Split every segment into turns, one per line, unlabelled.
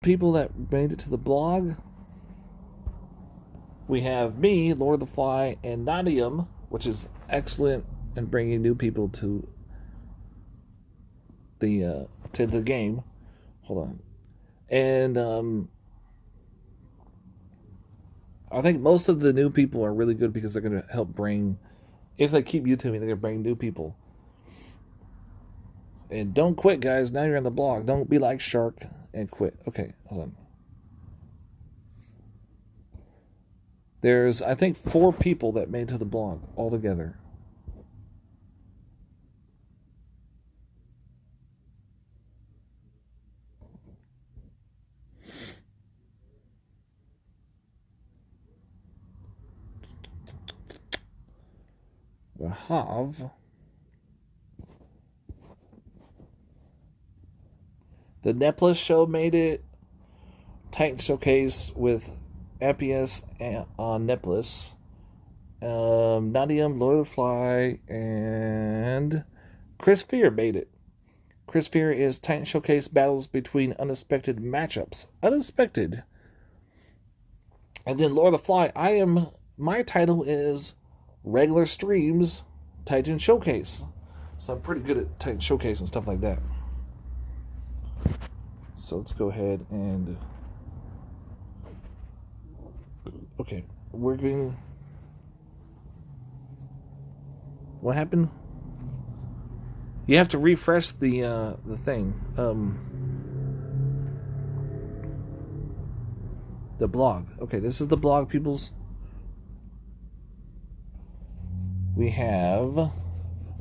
people that made it to the blog. We have me, Lord of the Fly, and Nadium, which is excellent in bringing new people to the game. Hold on. And I think most of the new people are really good because they're going to help bring, if they keep YouTubing, they're going to bring new people. And don't quit, guys. Now you're on the blog. Don't be like Shark and quit. Okay, hold on. There's, I think, 4 people that made to the blog altogether. We have the Neplis show made it. Titan Showcase with Ampius on Neplis. Nadium, Lord of the Fly, and Chris Fear made it. Chris Fear is Titan Showcase battles between unexpected matchups. Unexpected. And then Lord of the Fly, my title is Regular Streams Titan Showcase. So I'm pretty good at Titan Showcase and stuff like that. So let's go ahead and... Okay, we're going... What happened? You have to refresh the thing. The blog. Okay, this is the blog, peoples. We have...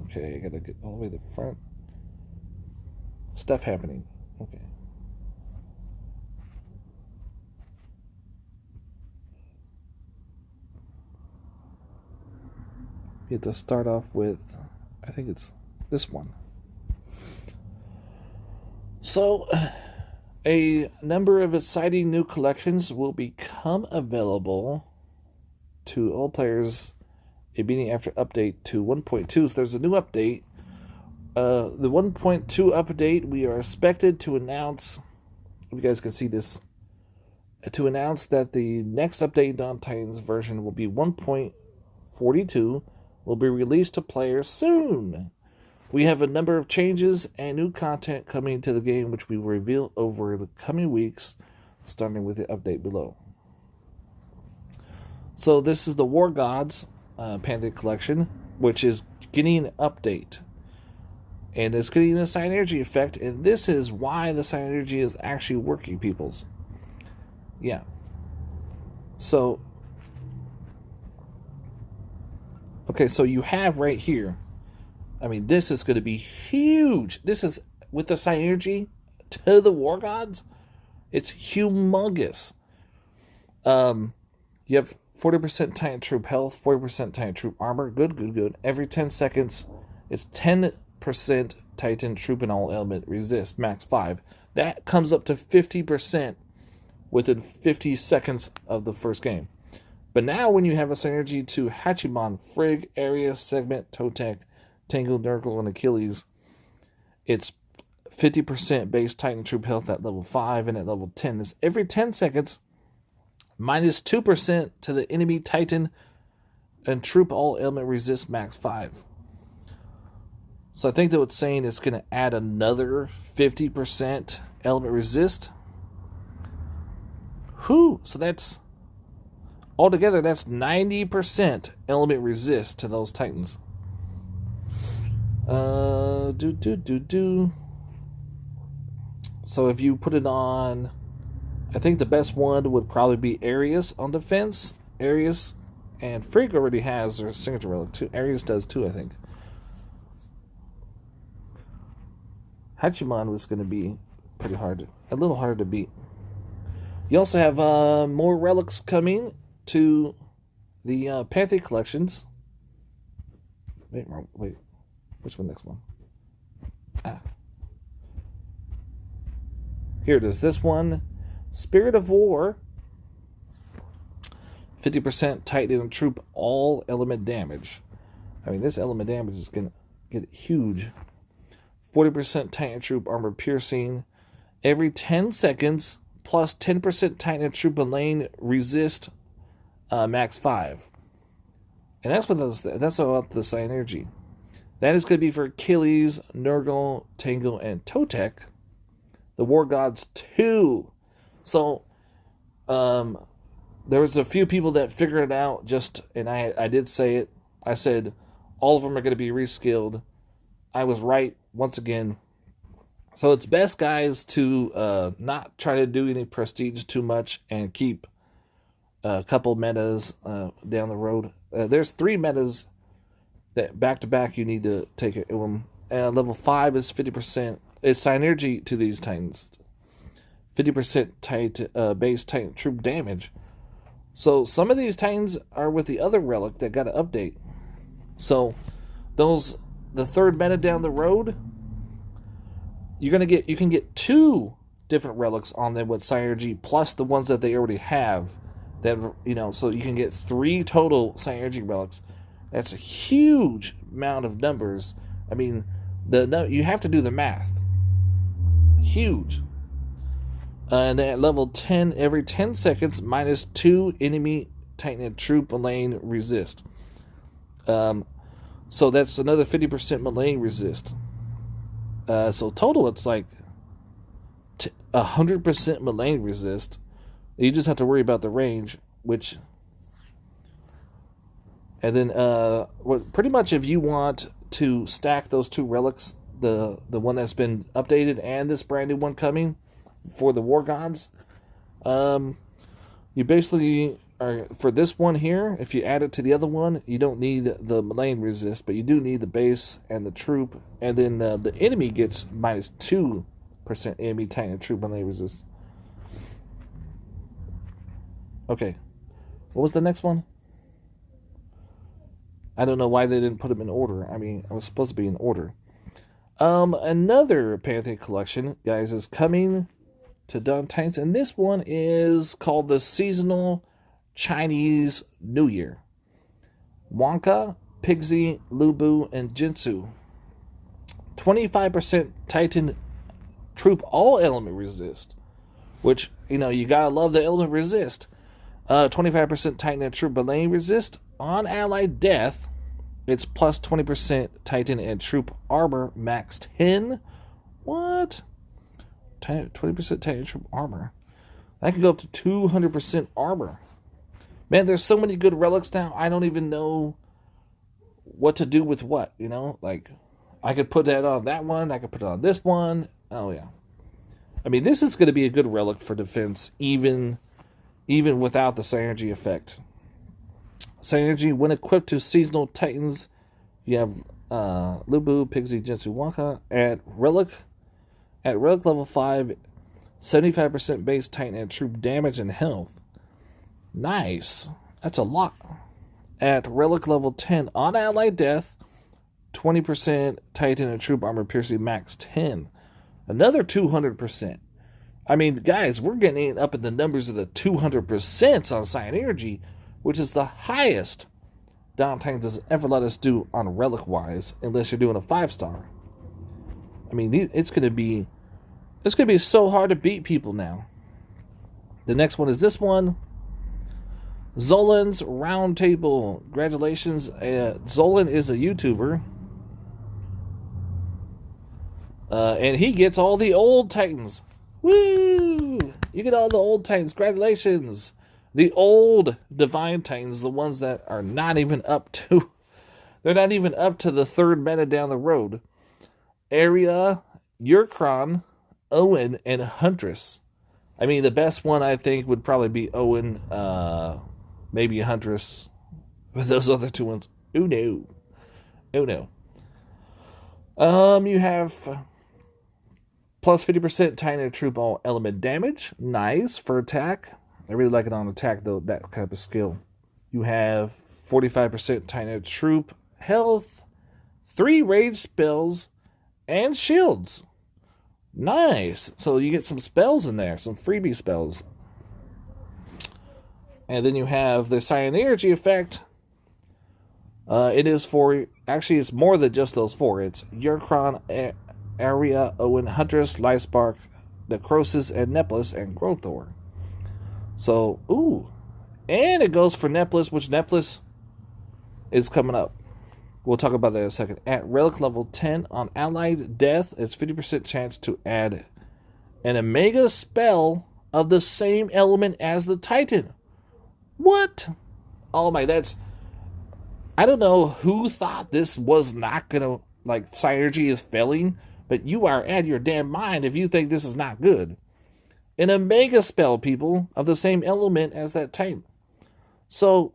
Okay, I gotta get all the way to the front. Stuff happening. Okay. You have to start off with... I think it's this one. So, a number of exciting new collections will become available to all players immediately after update to 1.2. So there's a new update. The 1.2 update, we are expected to announce, if you guys can see this, to announce that the next update on Titans version will be 1.42, will be released to players soon. We have a number of changes and new content coming to the game, which we will reveal over the coming weeks, starting with the update below. So this is the War Gods Panther Collection, which is getting an update. And it's getting a synergy effect, and this is why the synergy is actually working, peoples. Yeah. So, okay, so you have right here, I mean, this is going to be huge. This is, with the synergy to the War Gods, it's humongous. You have 40% Titan Troop health, 40% Titan Troop armor. Good. Every 10 seconds, it's 10% Titan Troop and all element resist, max 5. That comes up to 50% within 50 seconds of the first game. But now when you have a synergy to Hachiman, Frigg, Ares, Segment, Totec, Tangle, Nurgle, and Achilles, it's 50% base Titan Troop health at level 5, and at level 10 is every 10 seconds, minus 2% to the enemy Titan and Troop all element resist max 5. So I think that what's saying it's going to add another 50% element resist. Whew! So that's, altogether, that's 90% element resist to those Titans. So if you put it on, I think the best one would probably be Ares on defense. Ares and Frigg already has their signature relic too. Ares does too, I think. Hachiman was going to be pretty hard, a little harder to beat. You also have more relics coming to the Panther collections. Wait, which one? Next one? Here it is. This one, Spirit of War. 50% Titan and Troop all element damage. I mean, this element damage is going to get huge. 40% Titan Troop armor piercing. Every 10 seconds, plus 10% Titan and Troop Lane resist max 5. And that's about the Synergy. That is going to be for Achilles, Nurgle, Tango, and Totek. The War Gods 2. So, there was a few people that figured it out and I did say it. I said all of them are going to be reskilled. I was right once again. So it's best, guys, to not try to do any prestige too much and keep a couple metas down the road. There's 3 metas that back to back you need to take it. Level 5 is 50%. It's synergy to these Titans. 50% base Titan troop damage. So some of these Titans are with the other relic that got an update. So the third meta down the road, you can get 2 different relics on them with Synergy plus the ones that they already have. That, so you can get 3 total Synergy relics. That's a huge amount of numbers. I mean, you have to do the math. Huge. And at level 10, every 10 seconds, minus 2 enemy Titan and Troop Lane resist. So that's another 50% Melee resist. So total, it's like 100% Melee resist. You just have to worry about the range, and then pretty much if you want to stack those 2 relics, the one that's been updated and this brand new one coming for the War Gods, you basically are, for this one here, if you add it to the other one, you don't need the Melee resist, but you do need the base and the troop, and then the enemy gets minus 2% enemy Titan and Troop Melee resist. Okay, what was the next one? I don't know why they didn't put them in order. I mean, I was supposed to be in order. Another Pantheon collection, guys, is coming to Dawn Titans, and this one is called the Seasonal Chinese New Year. Wonka, Pigsy, Lubu, and Jinsu. 25% Titan Troop all element resist, which, you gotta love the element resist. 25% Titan and Troop Melee resist. On allied death, it's plus 20% Titan and Troop armor, max 10. What? 20% Titan and Troop armor. That can go up to 200% armor. Man, there's so many good relics now, I don't even know what to do with what, Like, I could put that on that one, I could put it on this one. Oh, yeah. I mean, this is going to be a good relic for defense, even without the Synergy effect. Synergy, when equipped to Seasonal Titans, you have Lubu, Pigsy, Jinsu, Wonka. At relic level 5, 75% base Titan and Troop damage and health. Nice. That's a lot. At relic level 10, on allied death, 20% Titan and Troop armor piercing, max 10. Another 200%. I mean, guys, we're getting up in the numbers of the 200% on Synergy, which is the highest Dawn Titans has ever let us do on relic-wise, unless you're doing a 5-star. I mean, it's going to be so hard to beat people now. The next one is this one. Zolan's Roundtable. Congratulations. Zolan is a YouTuber. And he gets all the old Titans. Woo! You get all the old Titans. Congratulations. The old Divine Titans, the ones that are not even up to... They're not even up to the 3rd meta down the road. Arya, Urkron, Owen, and Huntress. I mean, the best one, I think, would probably be Owen, maybe Huntress. With those other 2 ones, oh no. Oh no. You have... plus 50% Titan and Troop all element damage. Nice for attack. I really like it on attack, though, that kind of skill. You have 45% Titan and Troop health, 3 rage spells, and shields. Nice. So you get some spells in there, some freebie spells. And then you have the Synergy effect. It is for... Actually, it's more than just those 4. It's Urkron, Arya, Owen, Huntress, Lightspark, Necrosis, and Neplis, and Growthor. So, ooh. And it goes for Neplis, which Neplis is coming up. We'll talk about that in a second. At relic level 10, on allied death, it's 50% chance to add an Omega spell of the same element as the Titan. What? Oh my, that's... I don't know who thought this was not gonna... Like, Synergy is failing, but you are out of your damn mind if you think this is not good. An Omega spell, people, of the same element as that Titan. So...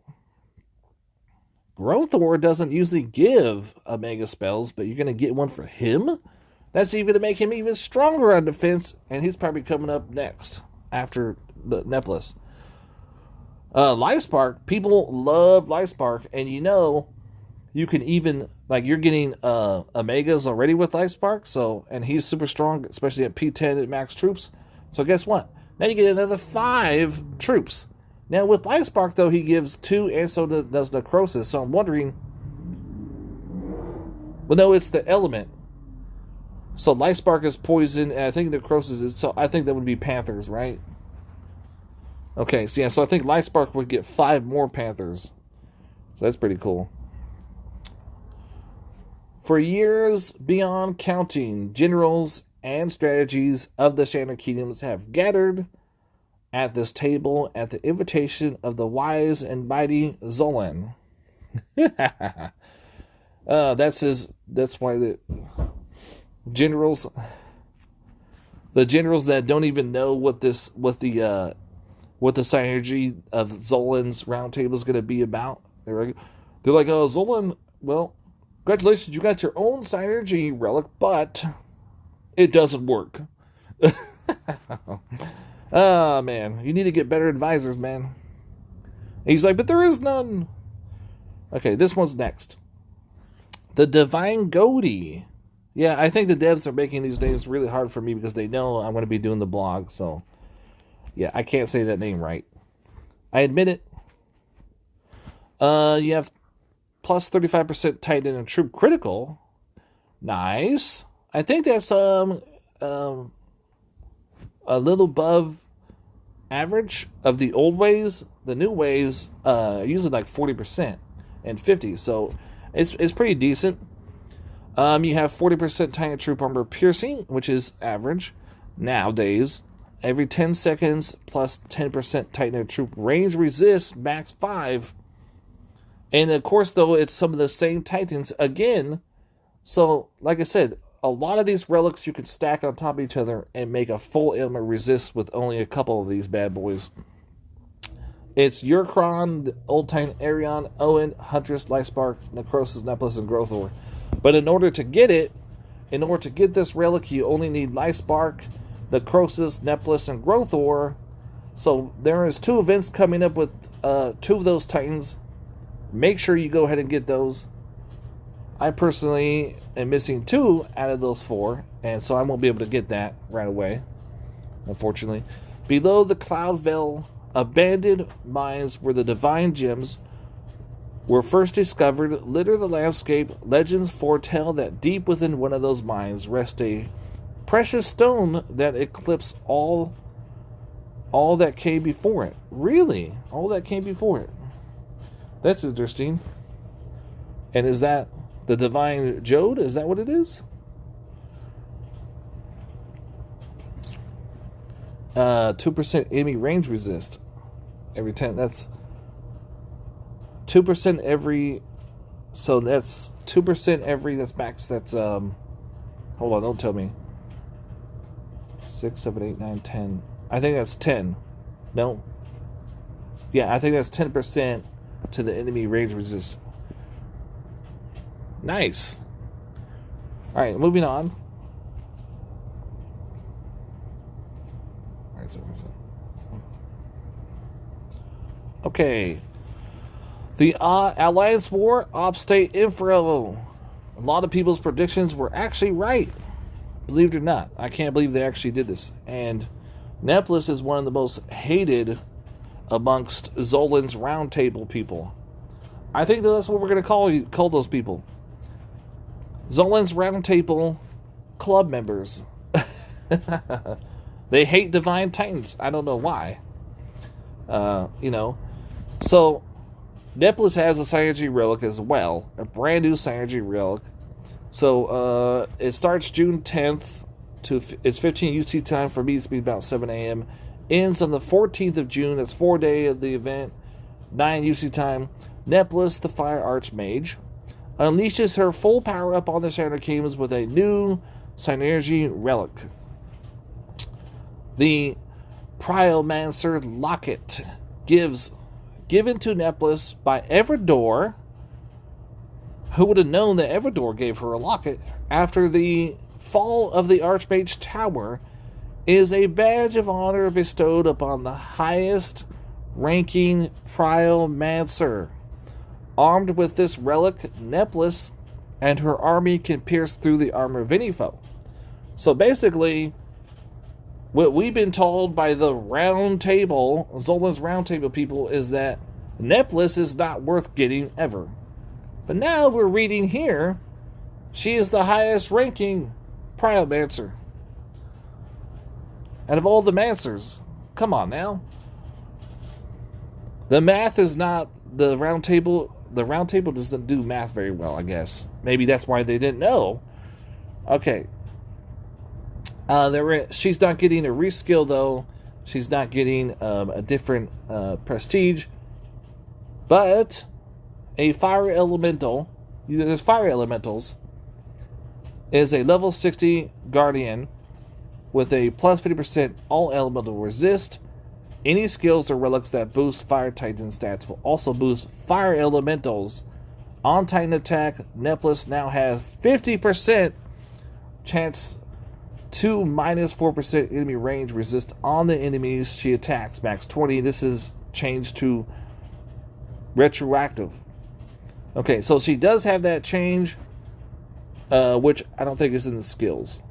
Growthor doesn't usually give Omega spells, but you're going to get one for him? That's even to make him even stronger on defense, and he's probably coming up next after the Neplis. Life Spark, people love Life Spark, and you know, you can even, like, you're getting Omegas already with Life Spark, so, and he's super strong, especially at P10 at max troops. So guess what? Now you get another 5 troops. Now, with Life Spark, though, he gives 2, and so does Necrosis. So I'm wondering... Well, no, it's the element. So Life Spark is poison, and I think Necrosis is... So I think that would be Panthers, right? Okay, so yeah, so I think Life Spark would get 5 more Panthers. So that's pretty cool. For years beyond counting, generals and strategies of the Shattered Kingdoms have gathered at this table at the invitation of the wise and mighty Zolan. That's why the generals that don't even know what the synergy of Zolan's round table is going to be about. They're like, oh, Zolan, well, congratulations, you got your own synergy relic, but it doesn't work. Oh, man. You need to get better advisors, man. And he's like, but there is none. Okay, this one's next. The Divine Goatee. Yeah, I think the devs are making these names really hard for me because they know I'm going to be doing the blog, so... Yeah, I can't say that name right. I admit it. You have plus 35% Titan and Troop Critical. Nice. I think that's a little above average of the old ways. The new ways usually like 40% and 50%, so it's pretty decent. You have 40% Titan Troop Armor Piercing, which is average nowadays. Every 10 seconds plus 10% Titan Troop Range Resist, max 5. And of course, though, it's some of the same Titans again. So, like I said, a lot of these relics you can stack on top of each other and make a full ailment resist with only a couple of these bad boys. It's Urkron, the Old Titan Arion, Owen, Huntress, Life Spark, Necrosis, Neplis, and Growthor. But in order to get this relic, you only need Life Spark, Necrosis, Neplis, and Growthor. So there is 2 events coming up with 2 of those Titans. Make sure you go ahead and get those. I personally am missing 2 out of those 4, and so I won't be able to get that right away, unfortunately. Below the Cloud Veil, abandoned mines where the divine gems were first discovered litter the landscape. Legends foretell that deep within one of those mines rests a precious stone that eclipses all that came before it. Really? All that came before it. That's interesting. And is that the Divine Jode? Is that what it is? 2% enemy range resist. Every 10. That's 2% every. So that's 2% every. That's max. That's hold on. Don't tell me. 6, 7, 8, 9, 10. I think that's 10. No. Yeah, I think that's 10% to the enemy range resist. Nice. Alright, moving on. Alright, so. Okay. The Alliance War, Obstate Infro. A lot of people's predictions were actually right. Believe it or not. I can't believe they actually did this. And Neplis is one of the most hated amongst Zolan's roundtable people. I think that's what we're going to call those people. Zolan's roundtable club members. They hate Divine Titans. I don't know why. You know. So, Neplis has a Synergy Relic as well. A brand new Synergy Relic. So, it starts June 10th. It's 15 UC time. For me, it's be about 7 a.m. Ends on the 14th of June. That's 4 days of the event. 9 UC time. Neplis, the Fire Archmage, unleashes her full power up on the Shadow Kingdoms with a new Synergy Relic. The Priomancer Locket, given to Neplis by Everdor. Who would have known that Everdor gave her a locket after the fall of the Archmage Tower, is a badge of honor bestowed upon the highest ranking Priomancer. Armed with this relic, Neplis and her army can pierce through the armor of any foe. So basically, what we've been told by the Round Table, Zolan's Round Table people, is that Neplis is not worth getting ever. But now we're reading here, she is the highest ranking Priomancer. Out of all the Mancers, come on now. The math is not the Round Table. The Round Table doesn't do math very well, I guess. Maybe that's why they didn't know. Okay. She's not getting a reskill, though. She's not getting a different prestige. But a Fire Elemental, there's Fire Elementals, is a level 60 Guardian with a plus 50% all elemental resist. Any skills or relics that boost Fire Titan stats will also boost Fire Elementals. On Titan attack, Neplis now has 50% chance to minus 4% enemy range resist on the enemies she attacks. Max 20. This is changed to retroactive. Okay, so she does have that change, which I don't think is in the skills.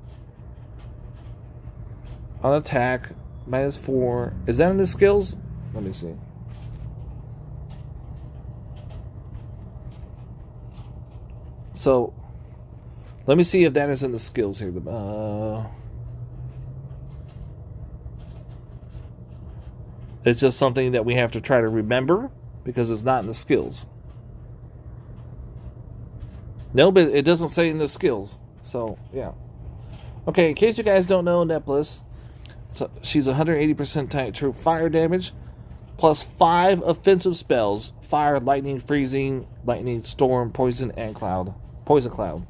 On attack, minus 4. Is that in the skills? Let me see. So, let me see if that is in the skills here. It's just something that we have to try to remember because it's not in the skills. No, but it doesn't say in the skills. So, yeah. Okay, in case you guys don't know, Neplis, so she's 180% Titan troop fire damage, plus 5 offensive spells: fire, lightning, freezing, lightning, storm, poison, and cloud. Poison cloud.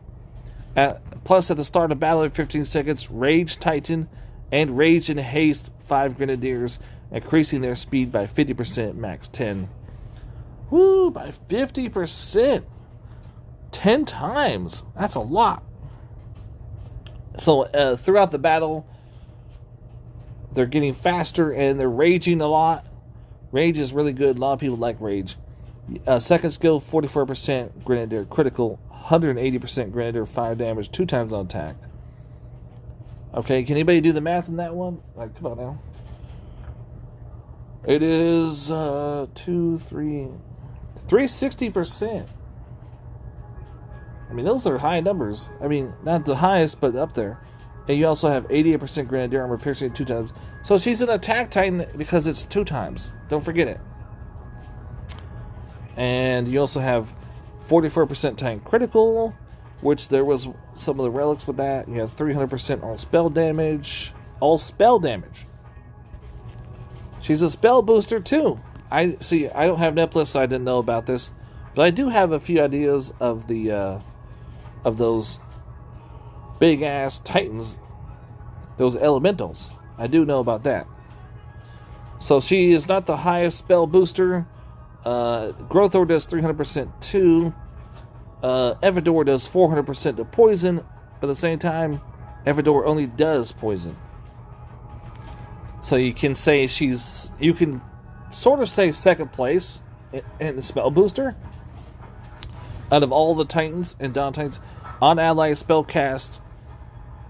Plus, at the start of battle, in 15 seconds, Rage Titan and Rage and Haste 5 Grenadiers, increasing their speed by 50%, max 10. Woo, by 50%! 10 times! That's a lot. So, throughout the battle, they're getting faster and they're raging a lot. Rage is really good. A lot of people like Rage. Second skill, 44% Grenadier critical, 180% Grenadier fire damage, 2 times on attack. Okay, can anybody do the math on that one? Like, come on now. It is 360%. I mean, those are high numbers. I mean, not the highest, but up there. And you also have 88% Grenadier armor piercing 2 times. So she's an attack titan because it's 2 times. Don't forget it. And you also have 44% Titan critical, which there was some of the relics with that. You have 300% all spell damage. All spell damage. She's a spell booster too. I don't have Neplis, so I didn't know about this. But I do have a few ideas of the of those big ass titans, those elementals. I do know about that. So she is not the highest spell booster. Growthor does 300% too. Everdor does 400% to poison, but at the same time, Everdor only does poison. So you can say you can sort of say second place in the spell booster out of all the Titans and Dawn Titans. On ally spell cast,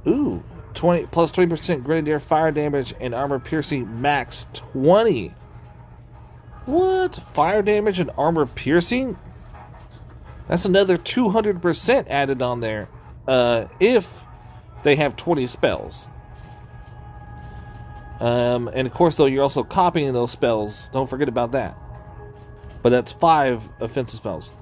20 plus 20% Grenadier fire damage and armor piercing max 20. What? Fire damage and armor piercing? That's another 200% added on there if they have 20 spells. And of course, though, you're also copying those spells. Don't forget about that. But that's 5 offensive spells.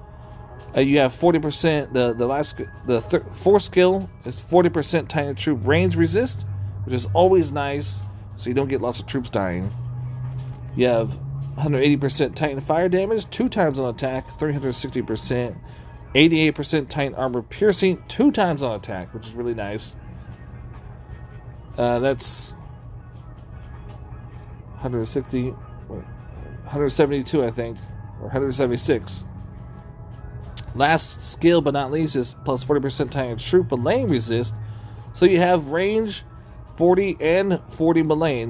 You have 40%. The fourth skill is 40% Titan troop range resist, which is always nice, so you don't get lots of troops dying. You have 180% Titan fire damage, 2 times on attack, 360%, 88% Titan armor piercing, 2 times on attack, which is really nice. That's 172, I think, or 176. Last skill but not least is plus 40% Titan troop melee resist. So you have range 40 and 40 melee.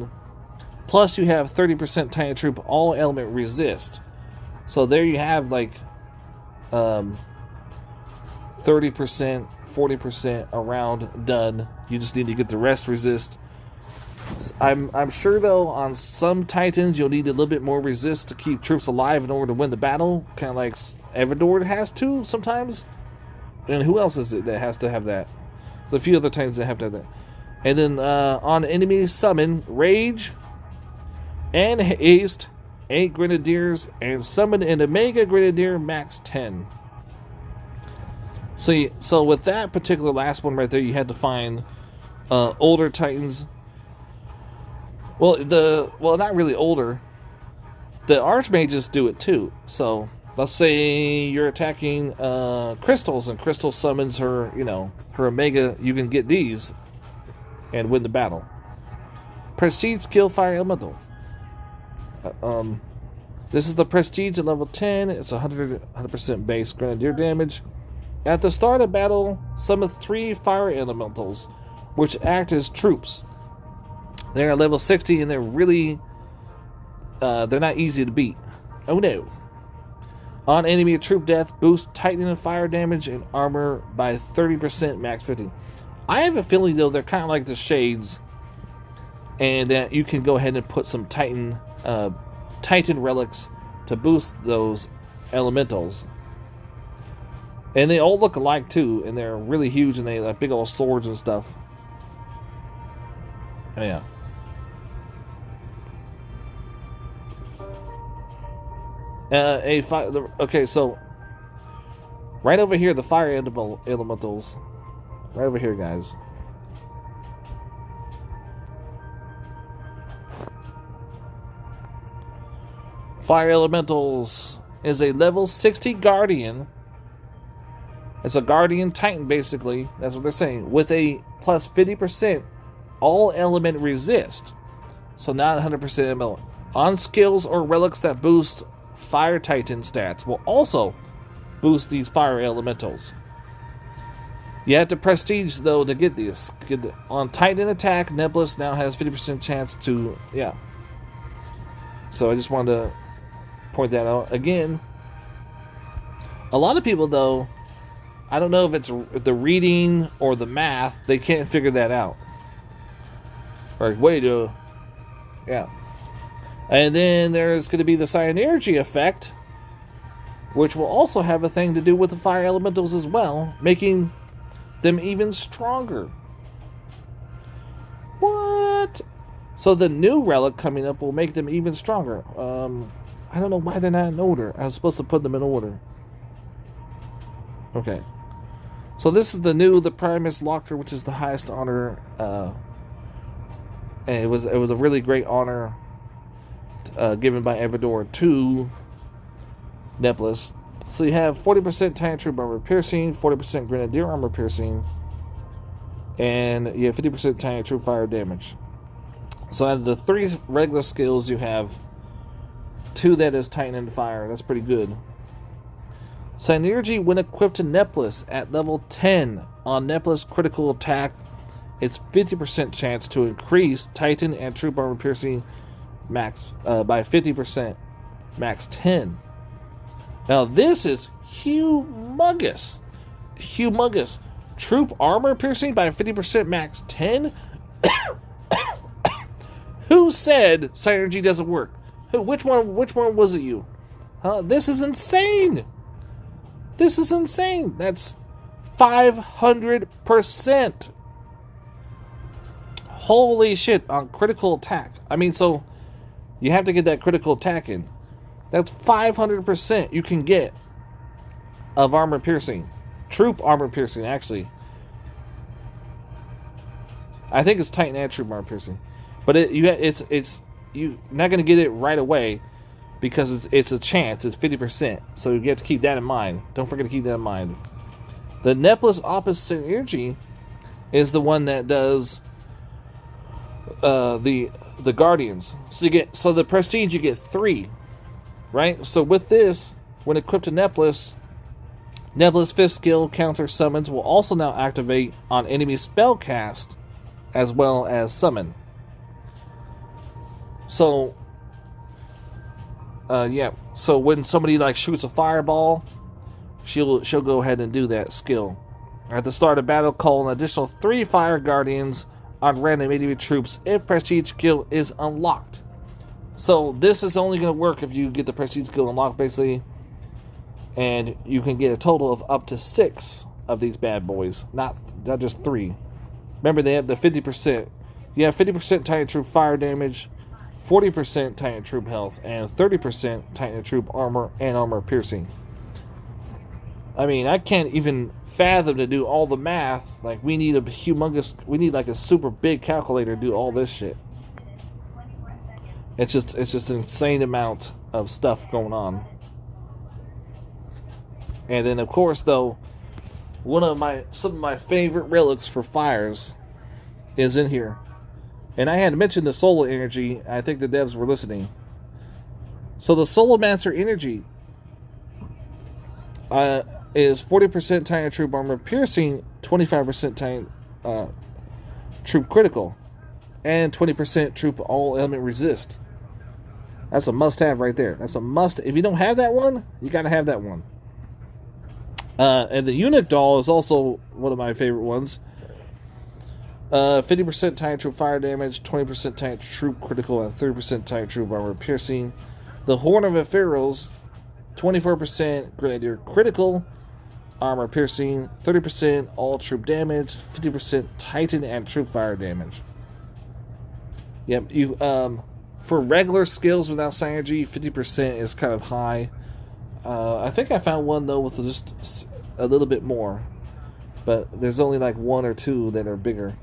Plus you have 30% Titan troop all element resist. So there you have like 30%, 40% around done. You just need to get the rest resist. I'm sure though on some Titans you'll need a little bit more resist to keep troops alive in order to win the battle, kind of like Everdor has to sometimes. And who else is it that has to have that? There's a few other Titans that have to have that. And then on enemy summon, rage and haste, 8 grenadiers, and summon an Omega Grenadier max 10. So with that particular last one right there, you had to find older Titans. Well, not really older. The Archmages do it too. So let's say you're attacking Crystals, and Crystal summons her, her Omega. You can get these and win the battle. Prestige skill fire elementals. This is the prestige at level 10. It's 100% base grenadier damage. At the start of battle, summon 3 fire elementals, which act as troops. They're at level 60 and they're really they're not easy to beat. Oh no. On enemy troop death, boost Titan and fire damage and armor by 30% max 50. I have a feeling though they're kind of like the Shades, and that you can go ahead and put some Titan relics to boost those elementals. And they all look alike too, and they're really huge, and they have big old swords and stuff. Oh, yeah. Okay, so right over here, the fire elementals. Right over here, guys. Fire elementals is a level 60 guardian. It's a guardian titan, basically. That's what they're saying. With a plus 50% all element resist. So not 100% ML. On skills or relics that boost fire titan stats will also boost these fire elementals. You have to prestige though to get these. On titan attack, Nebulous now has 50% chance to, yeah. So I just wanted to point that out again. A lot of people though, I don't know if it's the reading or the math, they can't figure that out. Or way to, yeah. And then there's going to be the Synergy effect, which will also have a thing to do with the fire elementals as well, making them even stronger. What? So the new relic coming up will make them even stronger. I don't know why they're not in order. I was supposed to put them in order. Okay. So this is the Primus Loctor, which is the highest honor. And it was a really great honor given by Everdor to Nebulous. So you have 40% Titan Troop armor piercing, 40% Grenadier armor piercing, and you have 50% Titan Troop fire damage. So out of the 3 regular skills, you have 2 that is Titan and fire. That's pretty good. Synergy when equipped to Nebulous at level 10 on Nebulous critical attack, it's 50% chance to increase Titan and Troop armor piercing max by 50%, max 10. Now this is humongous. Troop armor piercing by 50% max 10. Who said Synergy doesn't work? Which one was it? You? This is insane. That's 500%. Holy shit, on critical attack. I mean, so you have to get that critical attack in. That's 500% you can get of armor piercing. Troop armor piercing, actually. I think it's Titan and troop armor piercing. But you're not going to get it right away because it's a chance. It's 50%. So you have to keep that in mind. Don't forget to keep that in mind. The Neplis Opus Synergy is the one that does the Guardians. So the Prestige, you get 3. Right? So with this, when equipped to Neplis, Neplis' 5th skill, Counter Summons, will also now activate on enemy spellcast as well as summon. So, yeah. So when somebody like shoots a fireball, she'll go ahead and do that skill. At the start of battle, call an additional 3 Fire Guardians on random enemy troops if Prestige skill is unlocked. So this is only going to work if you get the Prestige skill unlocked, basically. And you can get a total of up to 6 of these bad boys, not just 3. Remember, they have the 50%. You have 50% Titan Troop fire damage, 40% Titan Troop health, and 30% Titan Troop armor and armor piercing. I mean, I can't even fathom to do all the math. Like, we need like a super big calculator to do all this shit. It's just an insane amount of stuff going on. And then, of course, though, some of my favorite relics for fires is in here. And I had mentioned the Solar Energy. I think the devs were listening. So the Solomancer Energy is 40% Titan Troop armor piercing, 25% Titan Troop critical, and 20% Troop all element resist. That's a must-have right there. That's a must. If you don't have that one, you gotta have that one. And the Eunuch Doll is also one of my favorite ones. 50% Titan Troop fire damage, 20% Titan Troop critical, and 30% Titan Troop armor piercing. The Horn of Ephiraos, 24% Grenadier critical, armor piercing, 30% all troop damage, 50% Titan and troop fire damage. Yep, for regular skills without synergy, 50% is kind of high. I think I found one though with just a little bit more, but there's only like 1 or 2 that are bigger.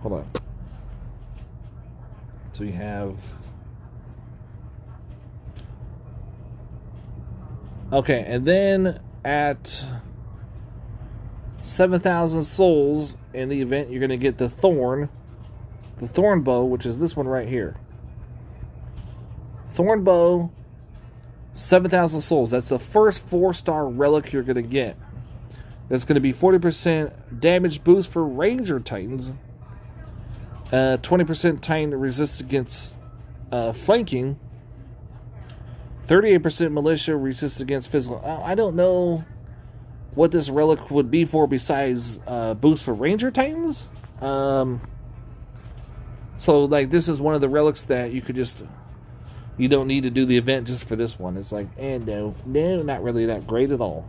Hold on. So you have. Okay, and then at 7,000 souls in the event, you're going to get the Thorn Bow, which is this one right here. Thorn Bow, 7,000 souls. That's the first 4-star relic you're going to get. That's going to be 40% damage boost for Ranger Titans, 20% Titan resist against flanking, 38% militia resist against physical. I don't know what this relic would be for besides boost for Ranger Titans. So, like, this is one of the relics that you could just... You don't need to do the event just for this one. It's like, no, not really that great at all.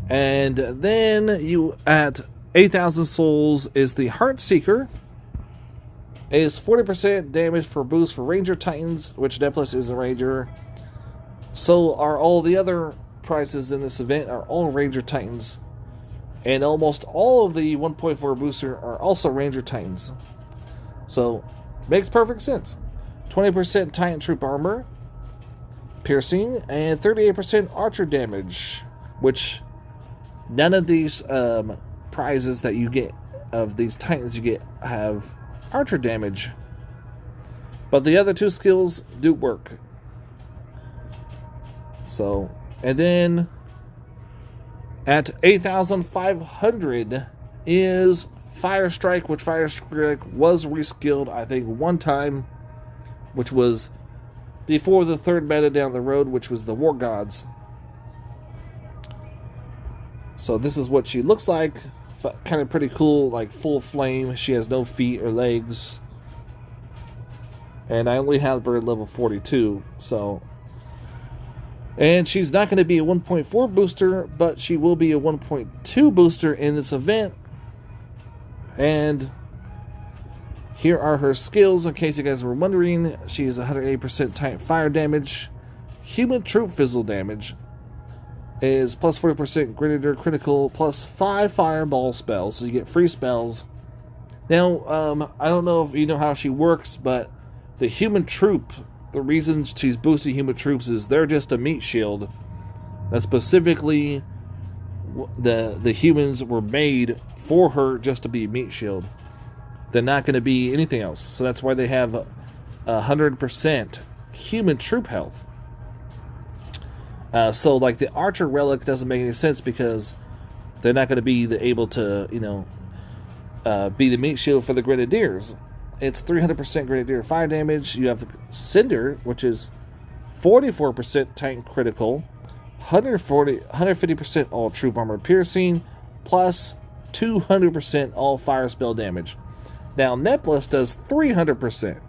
And then you, at 8,000 souls, is the Heartseeker. It's 40% damage for boost for Ranger Titans, which Neplis is a Ranger. So are all the other prizes in this event are all Ranger Titans. And almost all of the 1.4 booster are also Ranger Titans. So, makes perfect sense. 20% Titan Troop armor, piercing, and 38% archer damage, which none of these prizes that you get of these Titans you get have archer damage. But the other 2 skills do work. So, and then at 8,500 is Fire Strike, which Fire Strike was reskilled, I think, one time, which was before the 3rd meta down the road, which was the War Gods. So this is what she looks like. Kind of pretty cool, like full flame. She has no feet or legs. And I only have her at level 42, so... And she's not going to be a 1.4 booster, but she will be a 1.2 booster in this event. And here are her skills, in case you guys were wondering. She is 180% Titan fire damage. Human troop fizzle damage is plus 40% Grenadier critical, plus 5 fireball spells, so you get free spells. Now, I don't know if you know how she works, but the human troop, the reason she's boosting human troops is they're just a meat shield. That specifically, the humans were made for her just to be a meat shield. They're not going to be anything else. So that's why they have 100% human troop health. So like the archer relic doesn't make any sense because they're not going to be able to, be the meat shield for the grenadiers. It's 300% grenadier fire damage. You have Cinder, which is 44% Titan critical, 150% all troop armor piercing, plus 200% all fire spell damage. Now Neplis does 300%,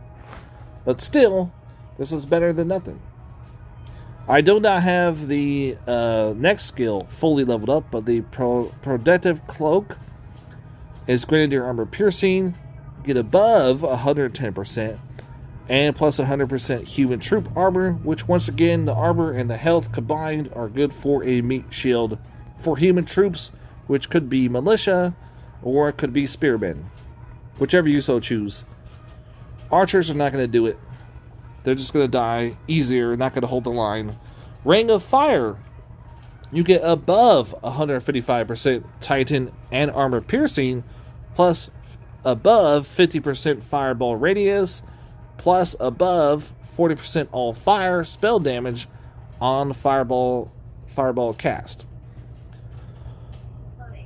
but still, this is better than nothing. I do not have the next skill fully leveled up, but the Protective Cloak is Grenadier Armor Piercing, get above 110%, and plus 100% Human Troop Armor, which once again, the armor and the health combined are good for a meat shield for human troops, which could be militia, or it could be spearmen. Whichever you so choose. Archers are not going to do it. They're just going to die easier, not going to hold the line. Ring of Fire. You get above 155% Titan and armor piercing, plus above 50% fireball radius, plus above 40% all fire spell damage on fireball cast.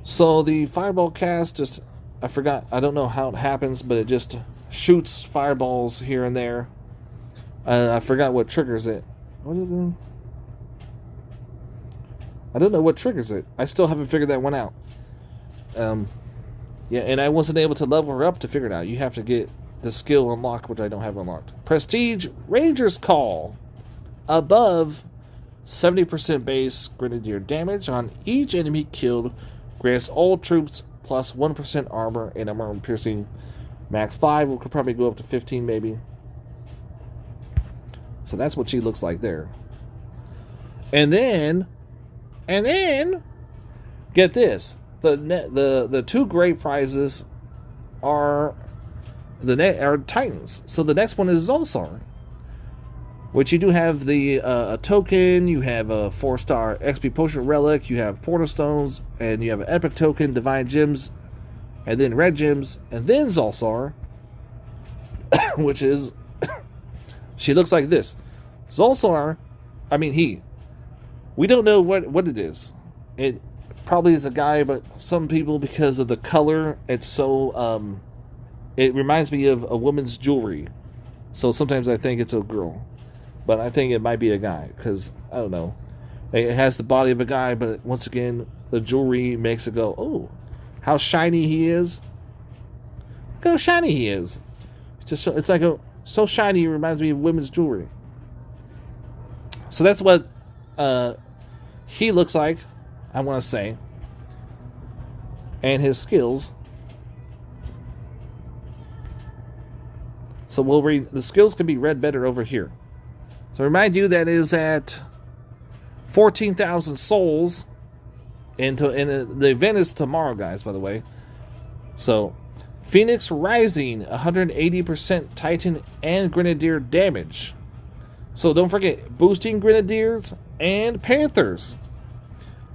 So the fireball cast just, I don't know how it happens, but it just shoots fireballs here and there. I forgot what triggers it. What is it? I don't know what triggers it. I still haven't figured that one out. Yeah, and I wasn't able to level her up to figure it out. You have to get the skill unlocked, which I don't have unlocked. Prestige Ranger's Call. Above 70% base grenadier damage on each enemy killed. Grants all troops plus 1% armor and armor piercing. Max 5. We could probably go up to 15 maybe. So that's what she looks like there. And then get this. The two great prizes are Titans. So the next one is Zulsar, which you do have a token, you have a 4-star XP potion relic, you have portal stones, and you have an epic token, divine gems, and then red gems, and then Zulsar, which is she looks like this. Zulsar, we don't know what it is. It probably is a guy, but some people, because of the color, it's so it reminds me of a woman's jewelry. So sometimes I think it's a girl, but I think it might be a guy, because I don't know. It has the body of a guy, but once again, the jewelry makes it go, oh, how shiny he is. Look how shiny he is. It's like so shiny, it reminds me of women's jewelry. So that's what he looks like, I want to say. And his skills. So we'll read, the skills can be read better over here. So remind you that it is at 14,000 souls. And the event is tomorrow, guys, by the way. So, Phoenix Rising, 180% Titan and Grenadier damage. So don't forget, boosting Grenadiers and Panthers.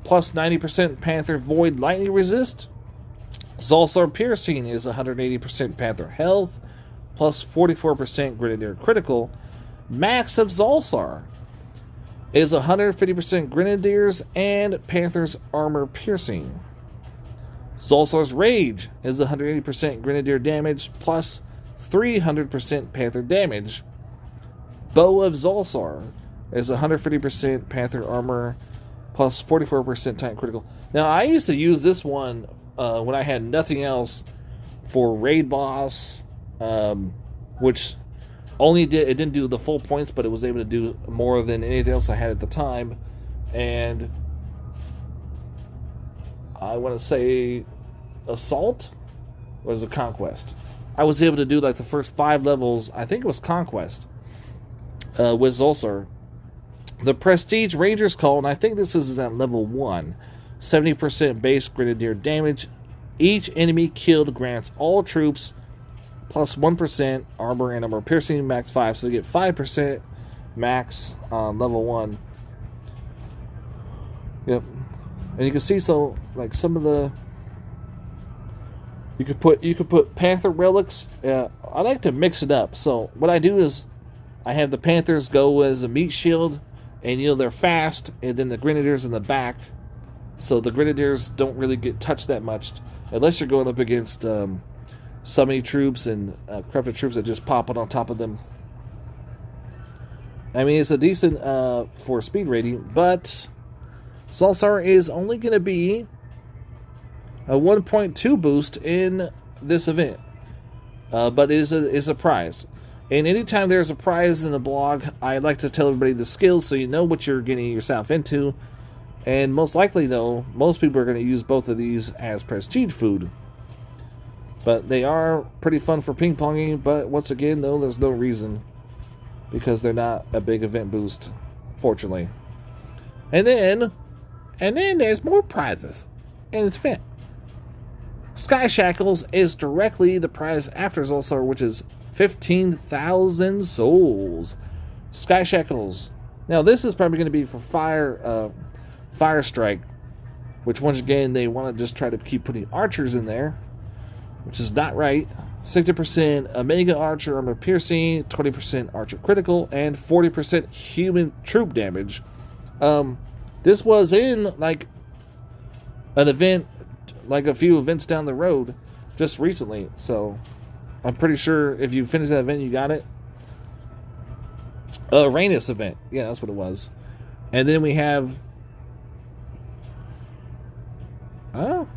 Plus 90% Panther Void Lightning Resist. Zulsar Piercing is 180% Panther Health. Plus 44% Grenadier Critical. Max of Zulsar is 150% Grenadiers and Panthers Armor Piercing. Zulsar's Rage is 180% Grenadier damage plus 300% Panther damage. Bow of Zulsar is 150% Panther Armor plus 44% Titan Critical. Now, I used to use this one when I had nothing else for Raid Boss, which it didn't do the full points, but it was able to do more than anything else I had at the time. And I want to say Assault. was a Conquest. I was able to do like the first 5 levels. I think it was Conquest with Zulsar. The Prestige Ranger's Call, and I think this is at level 1. 70% base Grenadier damage. Each enemy killed grants all troops plus 1% armor and armor piercing, max 5. So you get 5% max on level 1. Yep. And you can see, so like some of the you could put Panther relics. I like to mix it up. So what I do is I have the Panthers go as a meat shield, and they're fast, and then the Grenadiers in the back. So the Grenadiers don't really get touched that much unless you're going up against summoning troops and corrupted troops that just pop on top of them. I mean, it's a decent for speed rating, but Zulsar is only going to be a 1.2 boost in this event, but it is a prize. And anytime there's a prize in the blog, I like to tell everybody the skills so you know what you're getting yourself into. And most likely, though, most people are going to use both of these as prestige food. But they are pretty fun for ping-ponging, but once again, though, there's no reason, because they're not a big event boost, fortunately. And then there's more prizes in this event. Sky Shackles is directly the prize after Zulsar, which is 15,000 souls. Sky Shackles. Now, this is probably going to be for Fire Strike, which once again, they want to just try to keep putting archers in there, which is not right. 60% Omega Archer armor piercing, 20% Archer critical, and 40% human troop damage. This was in like an event, like a few events down the road, just recently. So I'm pretty sure if you finish that event, you got it. Rhaenys event, yeah, that's what it was. And then we have, well,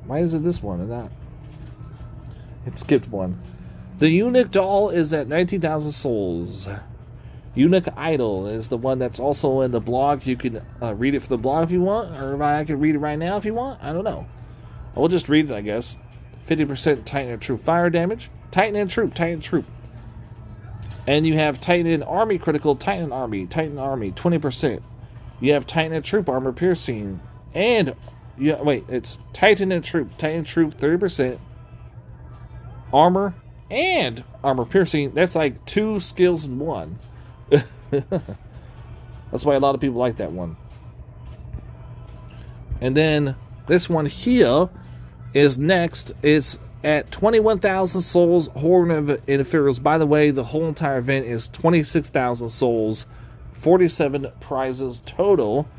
why is it this one and not? It skipped one. The Eunuch Doll is at 19,000 souls. Eunuch Idol is the one that's also in the blog. You can read it for the blog if you want, or I can read it right now if you want. I don't know. I'll just read it, I guess. 50% Titan and Troop fire damage. Titan and Troop, Titan Troop. And you have Titan and Army critical, Titan Army, 20%. You have Titan and Troop armor piercing. And, it's Titan and Troop, 30%. Armor and armor piercing. That's like 2 skills in one. That's why a lot of people like that one. And then this one here is next. It's at 21,000 souls. Horde of Inferiors. By the way, the whole entire event is 26,000 souls. 47 prizes total.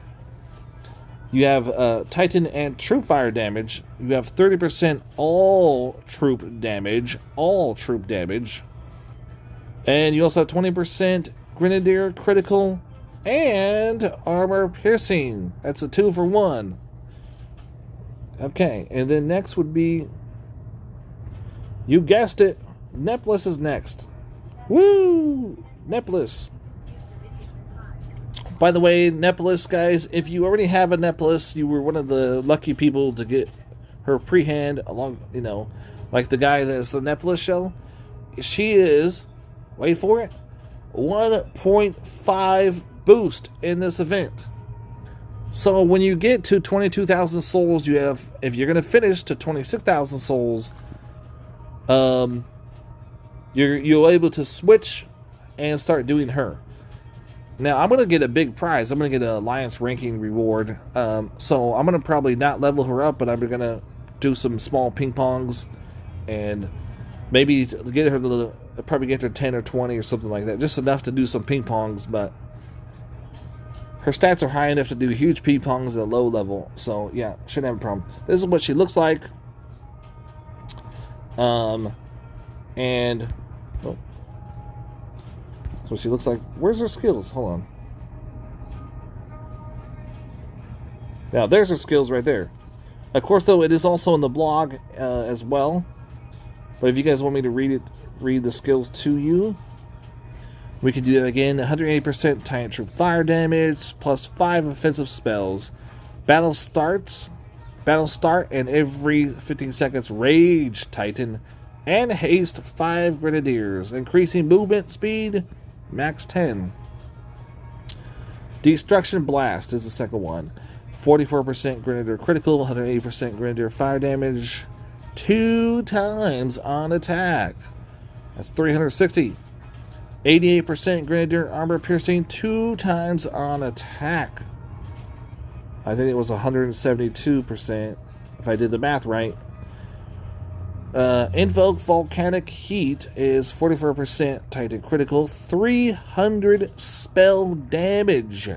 You have Titan and Troop fire damage. You have 30% all troop damage. And you also have 20% Grenadier critical and armor piercing. That's a 2 for 1. Okay, and then next would be, you guessed it, Neplis is next. Woo! Neplis. By the way, Neplis, guys, if you already have a Neplis, you were one of the lucky people to get her pre-hand along, like the guy that's the Neplis show. She is, wait for it, 1.5 boost in this event. So when you get to 22,000 souls, you have, if you're going to finish to 26,000 souls, you're able to switch and start doing her. Now, I'm going to get a big prize. I'm going to get an alliance ranking reward. So I'm going to probably not level her up, but I'm going to do some small ping pongs and maybe get her to probably get her 10 or 20 or something like that. Just enough to do some ping pongs, but her stats are high enough to do huge ping pongs at a low level. So yeah, shouldn't have a problem. This is what she looks like. And so she looks like. Where's her skills? Hold on. Now there's her skills right there. Of course, though, it is also in the blog as well. But if you guys want me to read the skills to you, we can do that again. 180% Titan Troop fire damage, plus 5 offensive spells. Battle starts Battle start and every 15 seconds Rage Titan and Haste 5 Grenadiers. Increasing movement speed, max 10. Destruction Blast is the second one. 44% Grenadier critical, 180% Grenadier fire damage, 2 times on attack. That's 360. 88% Grenadier armor piercing, 2 times on attack. I think it was 172% if I did the math right. Invoke Volcanic Heat is 44% Titan critical, 300 spell damage.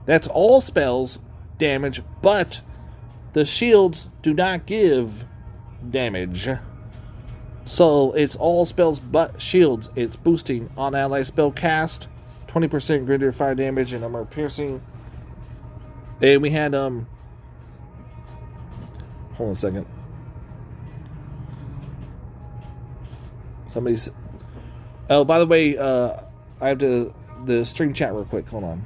That's all spells damage, but the shields do not give damage. So it's all spells but shields. It's boosting on ally spell cast, 20% greater fire damage and armor piercing. And we had hold on a second. Somebody's. Oh, by the way, I have to the stream chat real quick. Hold on.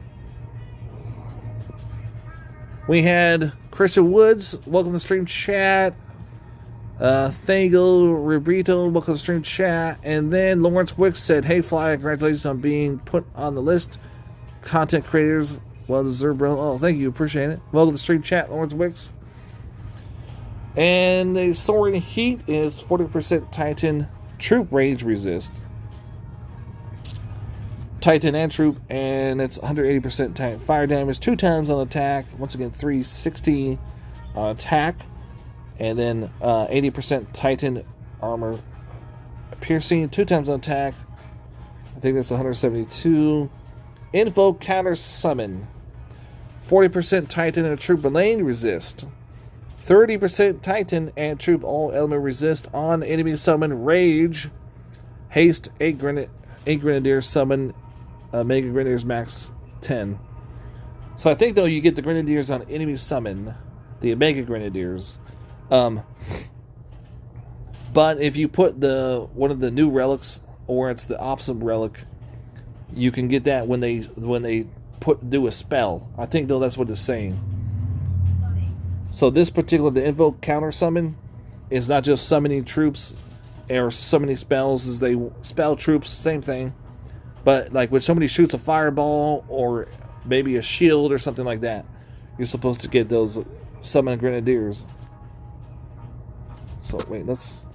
We had Christian Woods, welcome to the stream chat. Thago Ribrito, welcome to the stream chat. And then Lawrence Wicks said, "Hey Fly, congratulations on being put on the list. Content creators, well deserved, bro." Oh, thank you, appreciate it. Welcome to the stream chat, Lawrence Wicks. And the Soaring Heat is 40% Titan Troop Rage Resist. Titan and Troop, and it's 180% Titan fire damage, 2 times on attack. Once again, 360 on attack. And then 80% Titan armor piercing, 2 times on attack. I think that's 172. Invoke Counter Summon. 40% Titan and Troop Lane Resist. 30% Titan and Troop all element resist on enemy summon Rage. Haste 8 Grenadier summon Mega Grenadiers max 10. So I think though you get the Grenadiers on enemy summon, the Mega Grenadiers. But if you put one of the new relics, or it's the Opsim relic, you can get that when they do a spell. I think though that's what it's saying. So this particular, the Invoke Counter Summon, is not just summoning troops or summoning spells as they spell troops, same thing. But like when somebody shoots a fireball or maybe a shield or something like that, you're supposed to get those summon Grenadiers. So wait, let's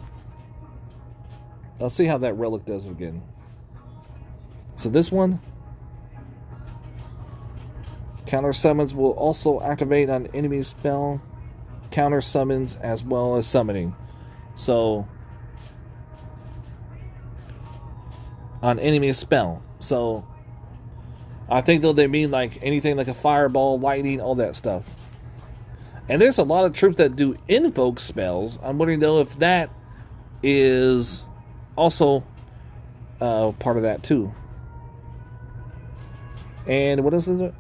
see how that relic does it again. So this one, counter summons will also activate on enemy spell, counter summons as well as summoning. So on enemy spell. So I think though they mean like anything like a fireball, lightning, all that stuff. And there's a lot of troops that do invoke spells. I'm wondering though if that is also part of that too. And what else is it?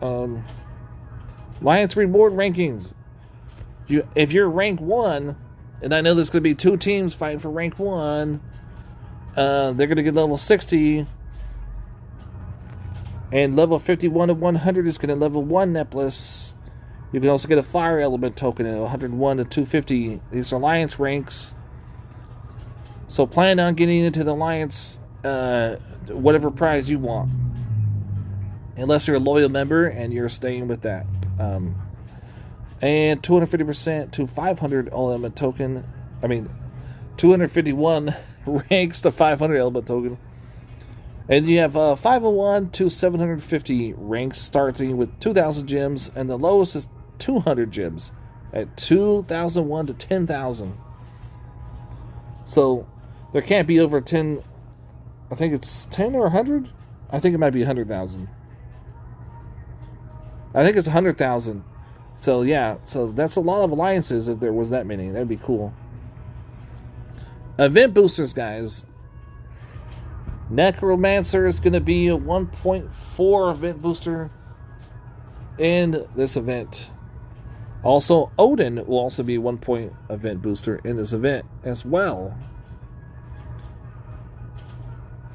Alliance reward rankings. If you're rank 1, and I know there's going to be 2 teams fighting for rank 1, they're going to get level 60, and level 51 to 100 is going to level 1 necklace. You can also get a fire element token at 101 to 250. These are alliance ranks. So plan on getting into the alliance, whatever prize you want. Unless you're a loyal member and you're staying with that. And 250% to 500 all element token. 251 ranks to 500 element token. And you have 501 to 750 ranks starting with 2,000 gems. And the lowest is 200 gems at 2,001 to 10,000. So there can't be over 10. I think it's 10 or 100. I think it might be 100,000. I think it's 100,000. So yeah, so that's a lot of alliances if there was that many. That'd be cool. Event boosters, guys. Necromancer is going to be a 1.4 event booster in this event. Also, Odin will also be a 1 point event booster in this event as well.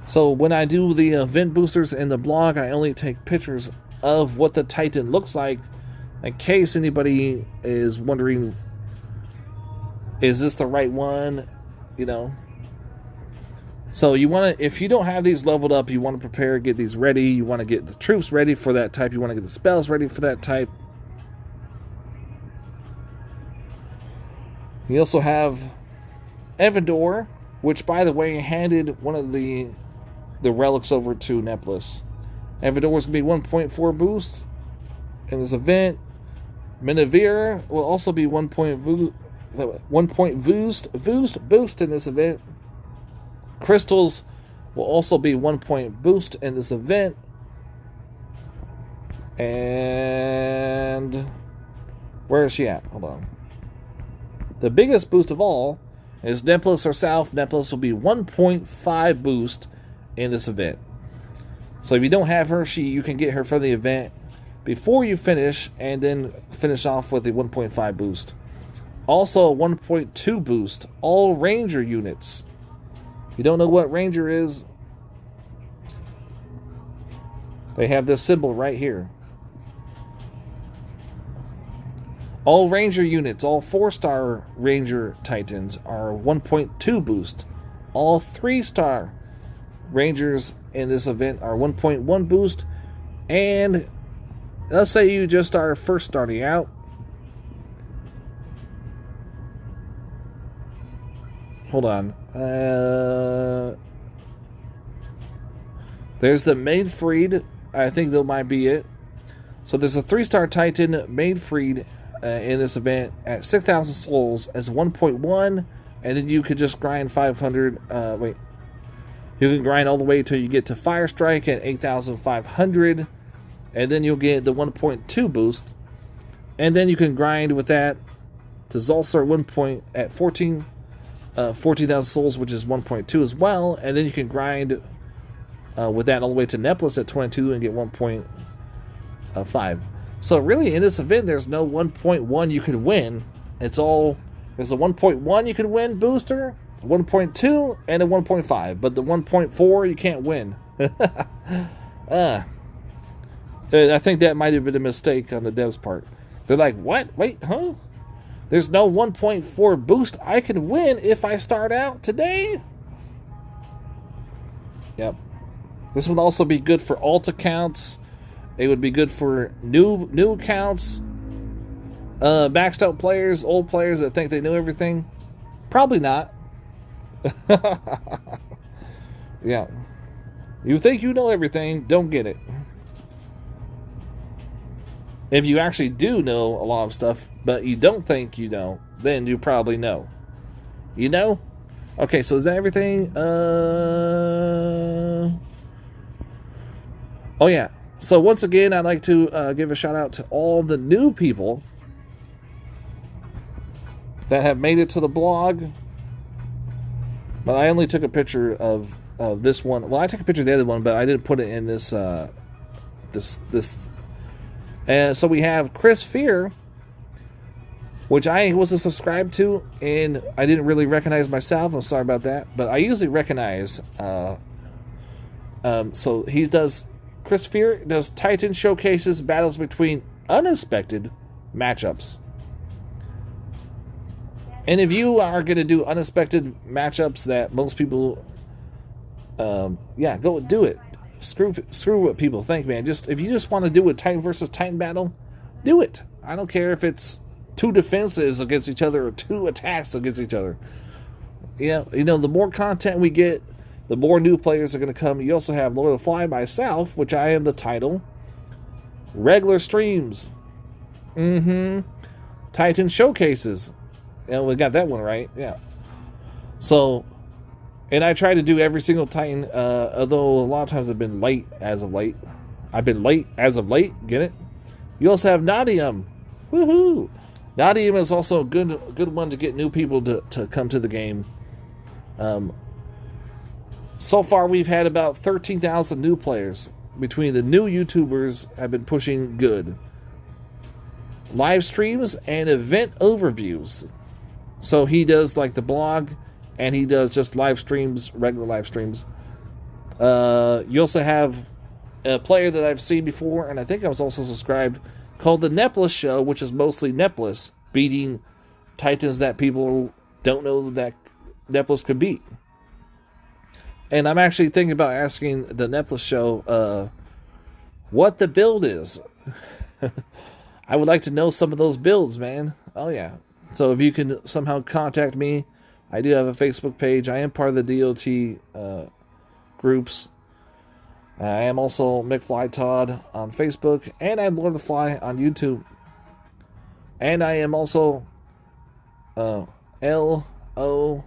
So when I do the event boosters in the blog, I only take pictures of what the Titan looks like in case anybody is wondering, is this the right one? You know. So you want to, if you don't have these leveled up, you want to prepare, get these ready. You want to get the troops ready for that type. You want to get the spells ready for that type. You also have Evandor, which, by the way, handed one of the relics over to Neplis. Evandor is going to be 1.4 boost in this event. Menavir will also be 1 point boost in this event. Crystals will also be 1 point boost in this event. And where is she at? Hold on. The biggest boost of all is Neplis herself. Neplis will be 1.5 boost in this event. So if you don't have her, you can get her for the event before you finish, and then finish off with the 1.5 boost. Also, a 1.2 boost, all Ranger units. If you don't know what Ranger is, they have this symbol right here. All Ranger units, all 4-star Ranger Titans are 1.2 boost. All 3-star Rangers in this event are 1.1 boost. And let's say you just are first starting out. Hold on. There's the Maidfried. I think that might be it. So there's a 3-star Titan, Maidfried, in this event at 6,000 souls as 1.1, and then you could just grind 500. You can grind all the way till you get to Fire Strike at 8,500, and then you'll get the 1.2 boost, and then you can grind with that to Zulcer 1 point at 14,000 souls, which is 1.2 as well, and then you can grind with that all the way to Neplis at 22 and get 1.5. So really, in this event, there's no 1.1 you can win. It's all, there's a 1.1 you can win booster, 1.2, and a 1.5. But the 1.4 you can't win. I think that might have been a mistake on the devs' part. They're like, what? Wait, huh? There's no 1.4 boost I can win if I start out today? Yep. This would also be good for alt accounts. It would be good for new accounts, maxed out players, old players that think they know everything. Probably not. Yeah. You think you know everything, don't get it. If you actually do know a lot of stuff, but you don't think you know, then you probably know. You know? Okay, so is that everything? Oh, yeah. So once again, I'd like to give a shout out to all the new people that have made it to the blog. But I only took a picture of this one. Well, I took a picture of the other one, but I didn't put it in this. And so we have Chris Fear, which I wasn't subscribed to, and I didn't really recognize myself. I'm sorry about that, but I usually recognize. So he does. Chris Fear does Titan showcases battles between unexpected matchups. And if you are going to do unexpected matchups that most people, go do it. Screw what people think, man. If you just want to do a Titan versus Titan battle, do it. I don't care if it's 2 defenses against each other or 2 attacks against each other. You know, the more content we get, the more new players are going to come. You also have Lord of the Fly myself, which I am the title. Regular streams. Titan showcases. And we got that one right. Yeah. So, and I try to do every single Titan, although a lot of times I've been late as of late. Get it? You also have Nadium. Woohoo! Nadium is also a good one to get new people to come to the game. So far, we've had about 13,000 new players. Between the new YouTubers have been pushing good. Live streams and event overviews. So he does like the blog, and he does just live streams, regular live streams. You also have a player that I've seen before, and I think I was also subscribed, called the Neplis Show, which is mostly Neplis beating Titans that people don't know that Neplis could beat. And I'm actually thinking about asking the Neplis Show what the build is. I would like to know some of those builds, man. Oh, yeah. So if you can somehow contact me, I do have a Facebook page. I am part of the DOT groups. I am also McFly Todd on Facebook, and I'm Lord of the Fly on YouTube. And I am also LOTF.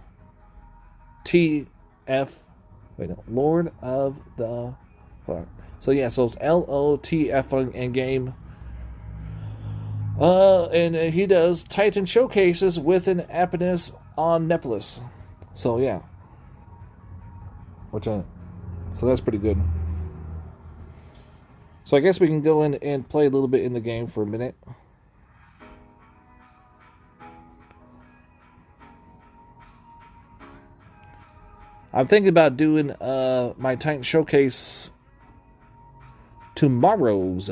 Wait, no, Lord of the Fly. So yeah, so it's LOTF in game. And he does Titan showcases with an Apenus on Neplis. So yeah. So that's pretty good. So I guess we can go in and play a little bit in the game for a minute. I'm thinking about doing my Titan showcase tomorrow's.